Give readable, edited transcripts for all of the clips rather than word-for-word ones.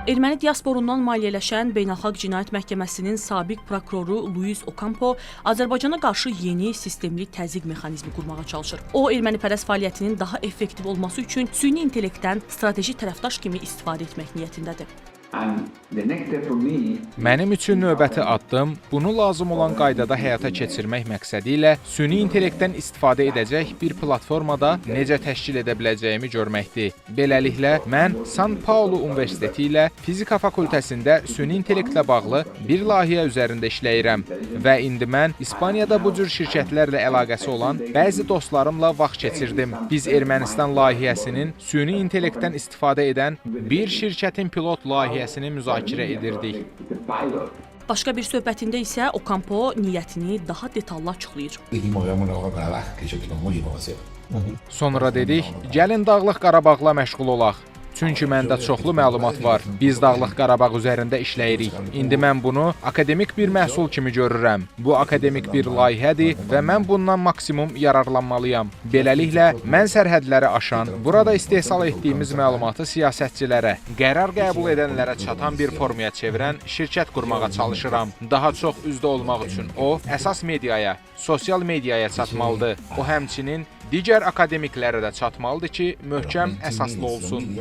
Erməni diasporundan maliyyələşən Beynəlxalq Cinayət Məhkəməsinin sabiq prokuroru Luis Ocampo Azərbaycana qarşı yeni sistemli təzyiq mexanizmi qurmağa çalışır. O, ermənipərəst fəaliyyətinin daha effektiv olması üçün süni intellektdən strateji tərəfdaş kimi istifadə etmək niyyətindədir. Mənim üçün növbəti addım bunu lazım olan qaydada həyata keçirmək məqsədi ilə süni intellektdən istifadə edəcək bir platformada necə təşkil edə biləcəyimi görməkdir. Beləliklə, mən San Paulo Universiteti ilə Fizika Fakültəsində süni intellektlə bağlı bir layihə üzərində işləyirəm və indi mən İspaniyada bu cür şirkətlərlə əlaqəsi olan bəzi dostlarımla vaxt keçirdim. Biz Ermənistan layihəsinin süni intellektdən istifadə edən bir şirkətin pilot layihəsini müzakirə edirdik. Başqa bir söhbətində isə Ocampo niyyətini daha detallı açıqlayır. Sonra dedik, gəlin Dağlıq Qarabağla məşğul olaq. Çünki məndə çoxlu məlumat var. Biz Dağlıq Qarabağ üzərində işləyirik. İndi mən bunu akademik bir məhsul kimi görürəm. Bu akademik bir layihədir və mən bundan maksimum yararlanmalıyam. Beləliklə, mən sərhədləri aşan, burada istehsal etdiyimiz məlumatı siyasətçilərə, qərar qəbul edənlərə çatan bir formaya çevirən şirkət qurmağa çalışıram. Daha çox üzdə olmaq üçün o, əsas mediaya, sosial mediaya çatmalıdır. O, həmçinin digər akademiklərə də çatmalıdır ki, möhkəm əsaslı olsun.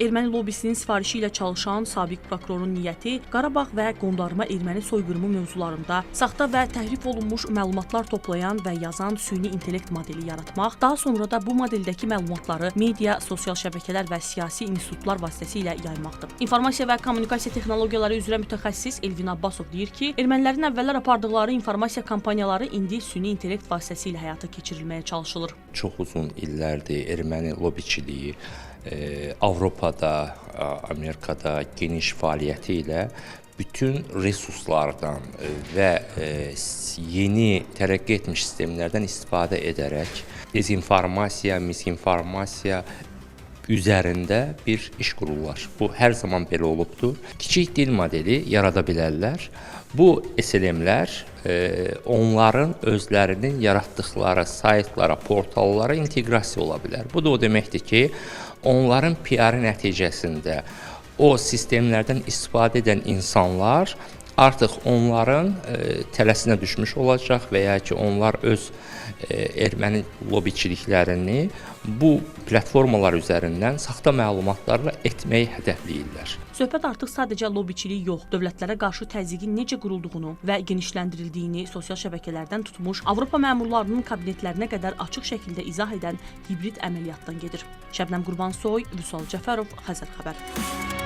Erməni lobbisinin sifarişi ilə çalışan sabiq prokurorun niyyəti Qarabağ və qondarma erməni soyqırımı mövzularında saxta və təhrif olunmuş məlumatlar toplayan və yazan süni intellekt modeli yaratmaq, daha sonra da bu modeldəki məlumatları media, sosial şəbəkələr və siyasi institutlar vasitəsilə yaymaqdır. İnformasiya və kommunikasiya texnologiyaları üzrə mütəxəssis Elvin Abbasov deyir ki, ermənilərin əvvəllər apardıqları informasiya kampaniyaları indi süni intellekt vasitəsilə həyata keçirilməyə çalışılır. Çox uzun illərdir erməni lobbiçiliyi Avropada, Amerikada geniş fəaliyyəti ilə bütün resurslardan və yeni tərəqqi etmiş sistemlərdən istifadə edərək dezinformasiya, misinformasiya üzərində bir iş qururlar. Bu hər zaman belə olubdur. Kiçik dil modeli yarada bilərlər. Bu SLM-lər onların özlərinin yaratdıqları saytlara, portallara inteqrasiya ola bilər. Bu da o deməkdir ki, onların PR nəticəsində o sistemlərdən istifadə edən insanlar artıq onların tələsinə düşmüş olacaq və ya ki, onlar öz erməni lobbiçiliklərini bu platformalar üzərindən saxta məlumatlarla etməyi hədəfləyirlər. Söhbət artıq sadəcə lobbiçilik yox, dövlətlərə qarşı təzyiqin necə qurulduğunu və genişləndirildiyini sosial şəbəkələrdən tutmuş Avropa məmurlarının kabinetlərinə qədər açıq şəkildə izah edən hibrid əməliyyatdan gedir. Şəbnəm Qurbansoy, Vüsal Cəfərov, Xəzər xəbər.